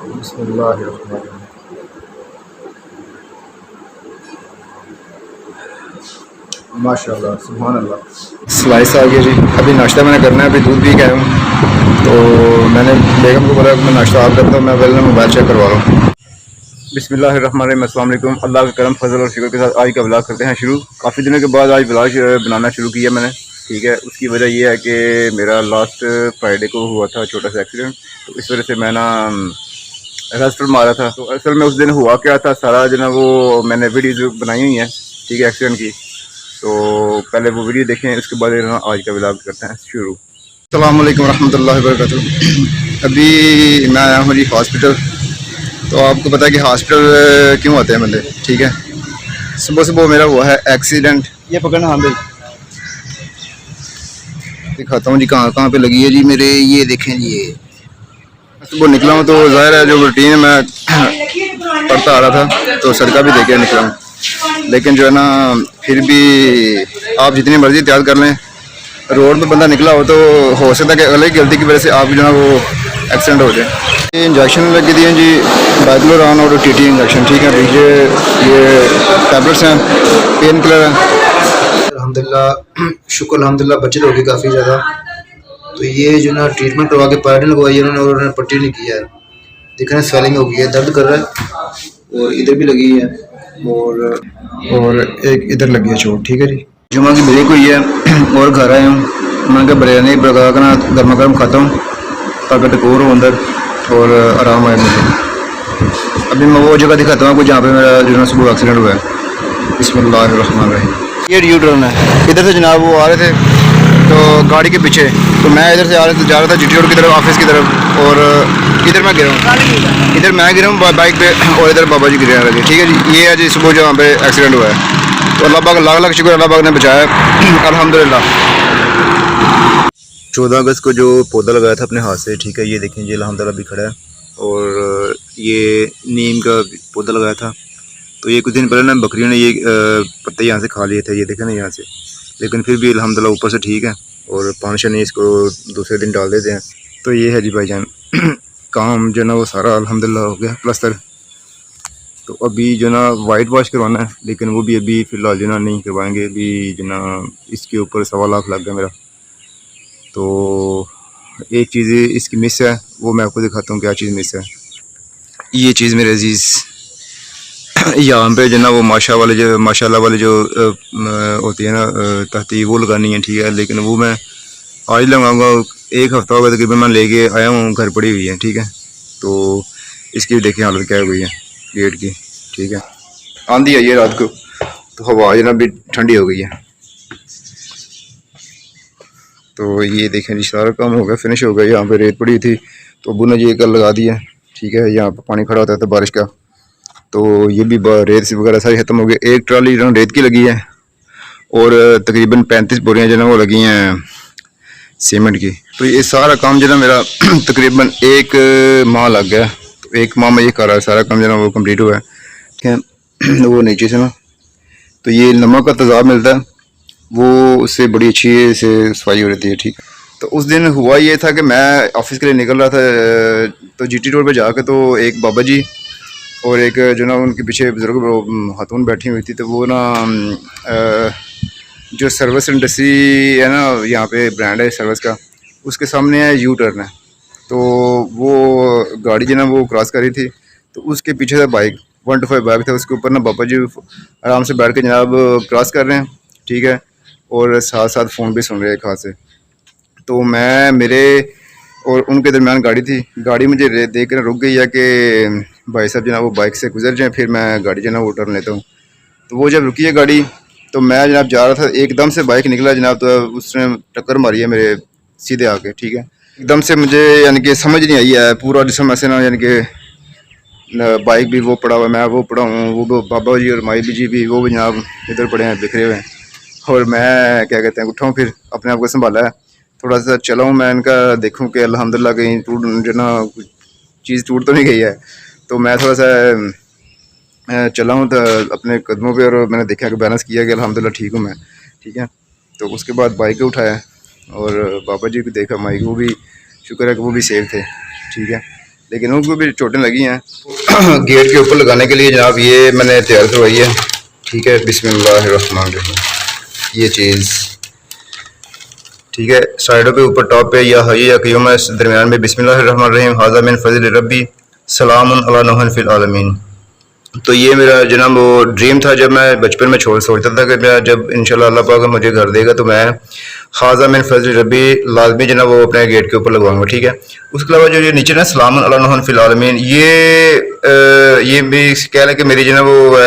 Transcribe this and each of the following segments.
बिस्मिल्लाहिर्रहमानिर्रहीम। माशाल्लाह सुभान अल्लाह। स्लाइस आ गया जी। अभी नाश्ता मैंने करना है, अभी दूध पी के आया हूँ। तो मैंने बेगम को बोला मैं नाश्ता आप करता हूँ, मैं पहले मोबाइल चेक करवा रहा हूँ। बिस्मिल्लाहिर्रहमानिर्रहीम। अस्सलाम वालेकुम। अल्लाह के करम फजल और शुक्र के साथ आज का व्लॉग करते हैं शुरू। काफ़ी दिनों के बाद आज व्लॉग बनाना शुरू किया मैंने। ठीक है, उसकी वजह यह है कि मेरा लास्ट फ्राइडे को हुआ था छोटा सा एक्सीडेंट। तो इस वजह से मैं ना रेस्ट पर मारा था। तो असल में उस दिन हुआ क्या था, सारा जो ना वो मैंने वीडियोज़ बनाई हुई हैं, ठीक है, एक्सीडेंट की। तो पहले वो वीडियो देखें, उसके बाद आज का व्लॉग करते हैं शुरू। अस्सलाम वालेकुम रहमतुल्लाहि व बरकातुहू। अभी मैं आया हूँ जी हॉस्पिटल। तो आपको पता है कि हॉस्पिटल क्यों आते हैं बंदे, ठीक है। सुबह सुबह मेरा हुआ है एक्सीडेंट। ये पकड़ना, हाँ भाई दिखाता हूँ जी कहाँ कहाँ पे लगी है जी मेरे। ये देखें जी, ये सुबह निकला हूँ तो ज़ाहिर है जो रूटीन है मैं पढ़ता आ रहा था तो सड़का भी देखे निकला हूँ। लेकिन जो है ना फिर भी आप जितनी मर्जी एहतियात कर लें, रोड पे बंदा निकला हो सकता है कि अलग गलती की वजह से आप जो है वो एक्सीडेंट हो जाए। ये इंजेक्शन लगी दी हैं जी, बाइक्लोरान और टीटी इंजेक्शन, ठीक है। ये टैबलेट्स हैं, पेन किलर है। अल्हम्दुलिल्लाह, शुक्र अल्हम्दुलिल्लाह बचत होगी काफ़ी ज़्यादा। तो ये जो ना ट्रीटमेंट करवा के पैड लगवाई है उन्होंने और उन्होंने पट्टी नहीं किया है। देख रहे हैं स्वेलिंग हो गई है, दर्द कर रहा है। और इधर भी लगी है और एक इधर लगी है चोट, ठीक है जी। जुमा की ब्रेक हुई है और घर आया हूँ। मैं क्या बिरयानी पका कर ना गर्मा गर्म खाता हूँ ताकि टकोर हो अंदर और आराम आए मुझे। अभी मैं वो जगह दिखाता हूँ आपको जहाँ पे मेरा जो ना सुबह एक्सीडेंट हुआ है। बिस्मिल्लाहिर्रहमानिर्रहीम। ये यू टर्न है, इधर से जनाब वो आ रहे थे तो गाड़ी के पीछे, तो मैं इधर से जा रहा था जीटी रोड की तरफ, ऑफिस की तरफ। और इधर मैं गिरा हूँ, इधर मैं गिरा हूँ बाइक पे और इधर बाबा जी गिरे लगे, ठीक है जी। ये है जी सुबह जहाँ पे एक्सीडेंट हुआ है। तो अल्लाह पाक लाख लाख शुक्र, अल्लाह पाक ने बचाया अल्हम्दुलिल्लाह। 14 अगस्त को जो पौधा लगाया था अपने हाथ से, ठीक है, ये देखें जी अल्हम्दुलिल्लाह भी खड़ा है। और ये नीम का पौधा लगाया था। तो ये कुछ दिन पहले ना बकरियों ने ये पत्ते यहाँ से खा लिए थे, ये देखें ना यहाँ से। लेकिन फिर भी अल्हम्दुलिल्लाह ऊपर से ठीक है और पानी शानी इसको दूसरे दिन डाल देते हैं। तो ये है जी भाईजान काम जो ना वो सारा अल्हम्दुलिल्लाह हो गया प्लस्तर। तो अभी जो ना वाइट वॉश करवाना है, लेकिन वो भी अभी फ़िलहाल जो ना नहीं करवाएंगे। अभी जो ना इसके ऊपर 1.25 लाख लग गया मेरा। तो एक चीज़ इसकी मिस है, वो मैं आपको दिखाता हूँ क्या चीज़ मिस है। ये चीज़ मेरे अजीज़ यहाँ पे जो ना वो माशाल्लाह वाले जो होती है ना तरतीब, वो लगानी है, ठीक है। लेकिन वो मैं आज लगाऊंगा, एक हफ़्ता होगा तकरीबन मैं लेके आया हूँ, घर पड़ी हुई है, ठीक है। तो इसकी देखिए हालत क्या हुई है गेट की, ठीक है। आंधी आई है रात को तो हवा जो ना भी ठंडी हो गई है। तो ये देखें जी सारा काम हो गया, फिनिश हो गया। यहाँ पे रेत पड़ी थी तो अबू ने ये कल लगा दी है, ठीक है। यहाँ पर पानी खड़ा होता था बारिश का, तो ये भी रेत वगैरह सारी ख़त्म हो गई। एक ट्राली जो रेत की लगी है और तकरीबन 35 बोरियाँ जो ना वो लगी हैं सीमेंट की। तो ये सारा काम जो ना मेरा तकरीबन 1 माह लग गया। तो 1 माह में ये कर रहा है, सारा काम जो ना वो कंप्लीट हुआ है, ठीक है। वो नीचे से ना तो ये नमक का तेज़ाब मिलता है, वो उससे बड़ी अच्छी से सफाई हो रहती है, ठीक है। तो उस दिन हुआ ये था कि मैं ऑफिस के लिए निकल रहा था, तो जीटी रोड पे जाके तो एक बाबा जी और एक जो ना उनके पीछे बुजुर्ग खातून बैठी हुई थी। तो वो ना जो सर्विस इंडस्ट्री है ना, यहाँ पे ब्रांड है सर्विस का, उसके सामने है यू टर्न है। तो वो गाड़ी जो ना वो क्रॉस करी थी, तो उसके पीछे से बाइक 125 बाइक था, उसके ऊपर ना बाबा जी आराम से बैठ के जनाब क्रॉस कर रहे हैं, ठीक है। और साथ साथ फ़ोन भी सुन रहे हैं एक हाथ से। तो मैं मेरे और उनके दरमियान गाड़ी थी, गाड़ी मुझे देख कर रुक गई है कि भाई साहब जनाब वो बाइक से गुजर जाएँ, फिर मैं गाड़ी जो ना वो टर्न लेता हूँ। तो वो जब रुकी है गाड़ी तो मैं जनाब जा रहा था, एकदम से बाइक निकला जनाब, तो उसने टक्कर मारी है मेरे सीधे आके, ठीक है। एकदम से मुझे यानी कि समझ नहीं आई है, पूरा जिसम ऐसे ना यानी कि बाइक भी वो पड़ा हुआ, मैं वो पड़ा हूँ, वो बाबा जी और माई जी भी वो भी जनाब इधर पड़े हैं, बिखरे हुए हैं। और मैं क्या कहते हैं उठाऊँ, फिर अपने आप को संभाला है, थोड़ा सा चला हूँ मैं, इनका देखूँ कि अल्हम्दुलिल्लाह कहीं टूट जो ना चीज़ टूट तो नहीं गई है। तो मैं थोड़ा सा चला हूँ तो अपने कदमों पे, और मैंने देखा कि बैलेंस किया कि अल्हम्दुलिल्लाह ठीक हूँ मैं, ठीक है। तो उसके बाद बाइक को उठाया और बाबा जी को देखा, माई को भी शुक्र है कि वो भी सेफ थे, ठीक है। लेकिन उनको भी चोटें लगी हैं। गेट के ऊपर लगाने के लिए जनाब ये मैंने तैयार करवाई है, ठीक है। बिस्मिल्लाहिर्रहमानिर्रहीम ये चीज़, ठीक है। साइडों पे ऊपर टॉप पे या हई या क़य्यूम है, दरमियान में बिस्मिल्लाहिर्रहमानिर्रहीम हाज़ा मिन फ़ज़्ल रब्बी सलामुन अला नूहिन फ़िल आलमीन। तो ये मेरा जनाब वो ड्रीम था, जब मैं बचपन में सोचता था कि मैं जब इंशाल्लाह अल्लाह पाक मुझे घर देगा तो मैं हाज़ा मिन फ़ज़्ल रब्बी लाजमी जनाब वो अपने गेट के ऊपर लगवाऊंगा, ठीक है। उसके अलावा जो ये नीचे ना सलामुन अला नूहिन फ़िल आलमीन, ये भी कह लें कि मेरी जनाब वो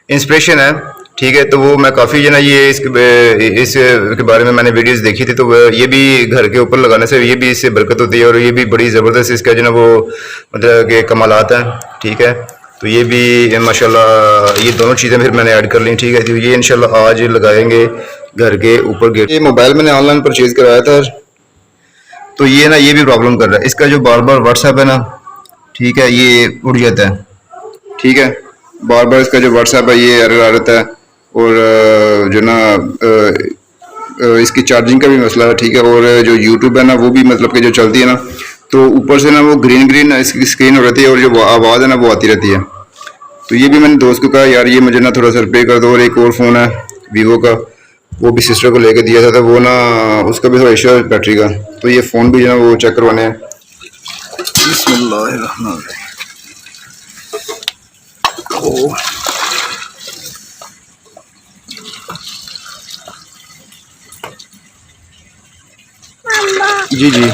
इंस्पिरेशन है, ठीक है। तो वो मैं काफ़ी जना ये इसके बारे में मैंने वीडियोस देखी थी, तो ये भी घर के ऊपर लगाने से ये भी इससे बरकत होती है और ये भी बड़ी ज़बरदस्त इसका जो ना वो मतलब कि कमालात हैं, ठीक है। तो ये भी माशाल्लाह ये दोनों चीज़ें फिर मैंने ऐड कर ली, ठीक है। तो ये इंशाल्लाह आज लगाएंगे घर के ऊपर गेट। ये मोबाइल मैंने ऑनलाइन परचेज़ कराया था, तो ये ना ये भी प्रॉब्लम कर रहा है, इसका जो बार बार व्हाट्सएप है ना, ठीक है, ये उड़ जाता है, ठीक है। बार बार इसका जो व्हाट्सएप है ये एरर आ रहता है और जो ना इसकी चार्जिंग का भी मसला है, ठीक है। और जो यूट्यूब है ना वो भी मतलब कि जो चलती है ना, तो ऊपर से ना वो ग्रीन ग्रीन इसकी स्क्रीन हो रहती है और जो आवाज़ है ना वो आती रहती है। तो ये भी मैंने दोस्त को कहा यार ये मुझे ना थोड़ा सा रिपेयर कर दो। और एक और फ़ोन है वीवो का, वो भी सिस्टर को लेके दिया था, तो वो ना उसका भी थोड़ा इशू है बैटरी का, तो ये फ़ोन भी जो है वो चेक करवाने हैं। बिस्मिल्लाहिर्रहमानिर्रहीम। जी जी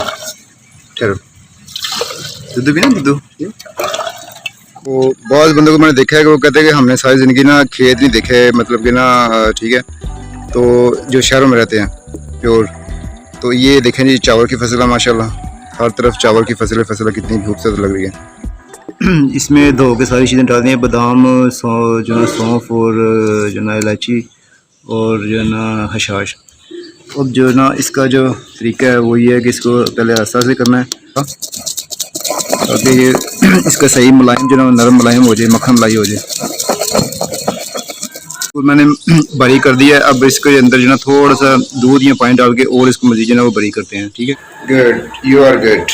ठहरो, दूध भी ना दूध। वो बहुत बंदों को मैंने देखा है कि वो कहते हैं कि हमने सारी ज़िंदगी ना खेत नहीं देखे, मतलब कि ना, ठीक है। तो जो शहरों में रहते हैं प्योर, तो ये देखें जी चावल की फसल है माशाल्लाह, हर तरफ चावल की फसल कितनी खूबसूरत लग रही है। इसमें धो के सारी चीज़ें डाल दी हैं, बादाम, जो ना सौंफ और जो ना इलायची और जो ना हशाश। अब जो ना इसका जो तरीका है वो ये है कि इसको पहले आस्ता से करना है ताकि ये इसका सही मुलायम जो ना नरम मुलायम हो जाए, मक्खन मलाई हो जाए। तो मैंने बारीक कर दिया है। अब इसके अंदर जो ना थोड़ा सा दूध या पानी डाल के और इसको मज़ीद जो ना वो बारीक करते हैं, ठीक है। Good, you are good.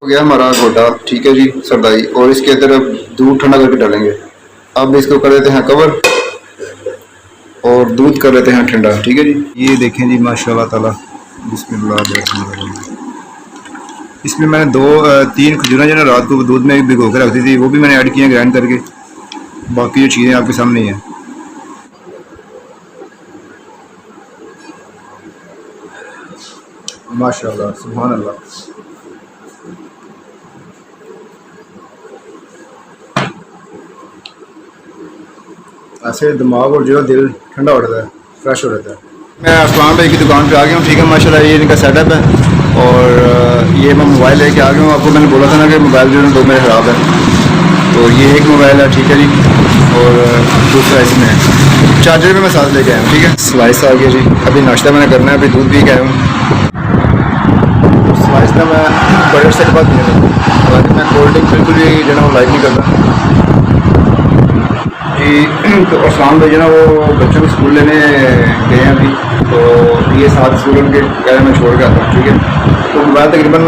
हो गया हमारा गोटा, ठीक है जी, सरदाई। और इसके अंदर अब दूध ठंडा करके डालेंगे। अब इसको कर देते हैं कवर और दूध कर लेते हैं ठंडा, ठीक है जी। ये देखें जी माशाल्लाह ताला, बिस्मिल्लाह। इसमें मैंने 2-3 खजूरें जो ना रात को दूध में भिगो के रख दी थी, वो भी मैंने ऐड किए ग्राइंड करके। बाकी जो चीज़ें आपके सामने ही हैं। माशाल्लाह, सुभान अल्लाह। ऐसे दिमाग और जो दिल ठंडा हो जाता है, फ्रेश हो जाता है। मैं अफगान भाई की दुकान पे आ गया हूँ, ठीक है। माशाल्लाह ये इनका सेटअप है और ये मैं मोबाइल लेके आ गया हूँ। आपको मैंने बोला था ना कि मोबाइल जो है 2 मेरे ख़राब है, तो ये एक मोबाइल है, ठीक है जी। और दूसरा इसमें है, चार्जर भी मैं साथ लेके आया हूँ, ठीक है। स्लाइस आ गया जी। अभी नाश्ता मैंने करना है, अभी दूध पी के आया हूँ। स्लाइस ना मैं बड़े से के बाद पीने लगा, हालांकि मैं कोल्ड ड्रिंक बिल्कुल भी जो है वो लाइक नहीं करता जी। तो अफगान भाई जो ना वो बच्चों को स्कूल लेने गए हैं अभी, तो ये 7 स्कूल उनके कह मैं छोड़ के आता हूँ, ठीक है। तो मोबाइल तकरीबन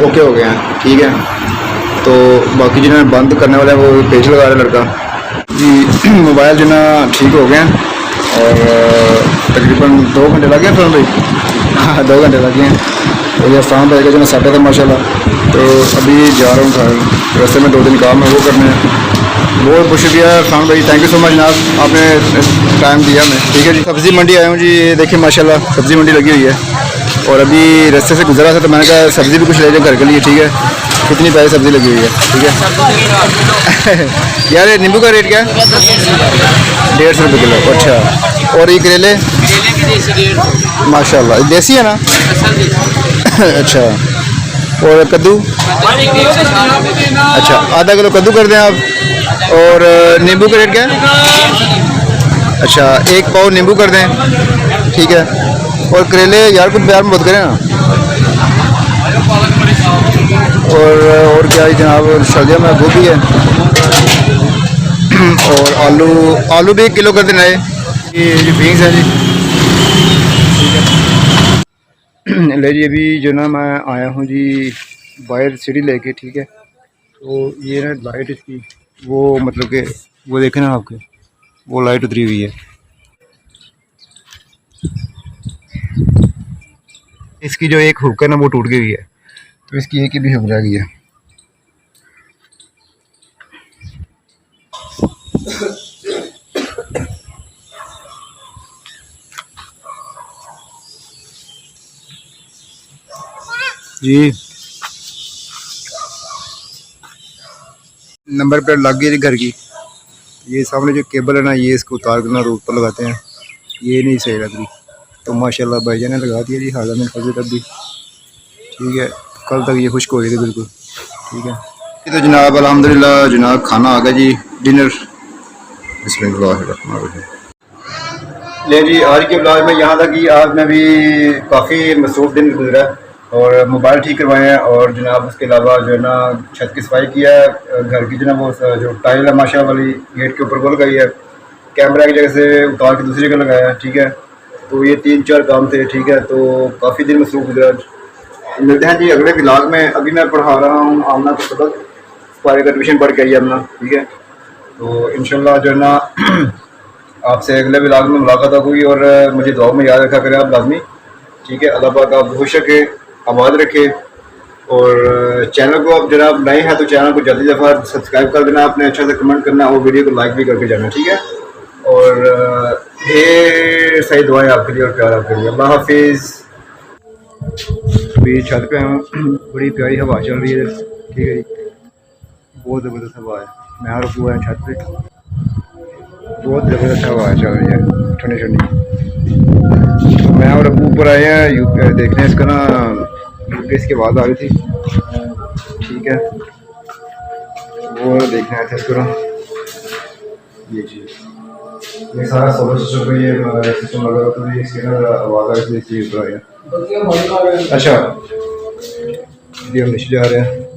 ओके हो गए हैं, ठीक है। तो बाकी जिन्हें बंद करने वाला है वो पेज लगा रहा है लड़का जी। मोबाइल जो ना ठीक हो गए हैं और तकरीबन 2 घंटे लगे हैं फिर भाई, हाँ 2 घंटे लगे हैं। तो ये अफगान भाई का जो ना सेटअप है माशाल्लाह। तो अभी जा रहा हूँ घर, रास्ते में 2 दिन काम है वो करने हैं। बहुत बहुत शुक्रिया खान भाई, थैंक यू सो मच जनाब, आपने टाइम दिया हमें, ठीक है जी। सब्ज़ी मंडी आया हूँ जी, ये देखिए माशाल्लाह सब्ज़ी मंडी लगी हुई है। और अभी रास्ते से गुजरा था तो मैंने कहा सब्ज़ी भी कुछ ले जाओ घर के लिए, ठीक है। कितनी प्यारी सब्ज़ी लगी हुई है, ठीक है। यार ये नींबू का रेट क्या है? 150 रुपये किलो, अच्छा। और ये करेले माशाल्लाह देसी है ना? अच्छा। और कद्दू, अच्छा आधा किलो कद्दू कर दें आप। और नींबू का रेट क्या है? अच्छा 1 पाव नींबू कर दें, ठीक है। और करेले यार कुछ प्यार में मत करें ना। और क्या है जनाब, सर्दियों में गोभी है और आलू भी 1 किलो कर देना है। ये बीन्स है जी, ठीक है। ले जी अभी जो ना मैं आया हूँ जी बाहर सिटी लेके, ठीक है। तो ये ना लाइट इसकी वो मतलब कि वो देखे ना आपके, वो लाइट उतरी हुई है। इसकी जो एक हुक है ना वो टूट गई हुई है, तो इसकी एक ही भी हुक रह गई है। जी नंबर प्लेट लग गई थी घर की। ये सामने जो केबल है ना, ये इसको उतार कर ना रोड पर लगाते हैं, ये नहीं सही लग रही। तो माशाल्लाह भाईजान ने लगा दिया जी, हाजा में फजल तब भी ठीक है। कल तक ये खुश्क हो गई थी बिल्कुल, ठीक है। तो जनाब अल्हम्दुलिल्लाह जनाब खाना आ गया जी, डिनर। बिस्मिल्लाह ले जी, आज के ब्लॉग में यहाँ तक कि आज मैं भी काफ़ी मसरूफ़ दिन गुजरा और मोबाइल ठीक करवाए हैं, और जनाब उसके अलावा जो है ना छत की सफाई किया है, घर की जनाब वो जो टाइल है माशा वाली गेट के ऊपर वो लगाई है, कैमरा की जगह से उतार के दूसरी जगह लगाया है, ठीक है। तो ये 3-4 काम थे, ठीक है। तो काफ़ी दिन मसरूफ़ गुजरा। मिलते हैं जी अगले ब्लॉग में। अभी मैं पढ़ा रहा हूँ आमना को सबक, सफाई का ट्यूशन पढ़ के आई अपना, ठीक है। तो इंशाल्लाह जो है ना आपसे अगले ब्लॉग में मुलाकात होगी, और मुझे दुआ में याद रखा करें आप लाजमी, ठीक है। अल्लाह पाक आप खुश रखे, आबाद रखे, और चैनल को आप जनाब नए हैं तो चैनल को जल्दी दफ़ा सब्सक्राइब कर देना आपने, अच्छा से कमेंट करना और वीडियो को लाइक भी करके जाना, ठीक है। और ढेर सारी दुआएं आपके लिए और प्यार आपके लिए। अल्लाह हाफिज़। अभी छत पे हूँ, बड़ी प्यारी हवा चल रही है, ठीक है जी। बहुत ज़बरदस्त हवा है। मैं और हुआ है छत पे, बहुत ज़बरदस्त हवा चल रही है, ठंडी ठंडी। मैं और अबू ऊपर आए हैं देखने इसका ना यूपीएस की आवाज़ आ रही थी, ठीक है। वो देखने आए थे इसको ना, ये चीज़ ये सारा सोलर सिस्टम पे ये सिस्टम लगा, तो ये इसके ना आवाज़ आ रही थी, ऊपर आया। अच्छा ये हम नीचे जा रहे हैं।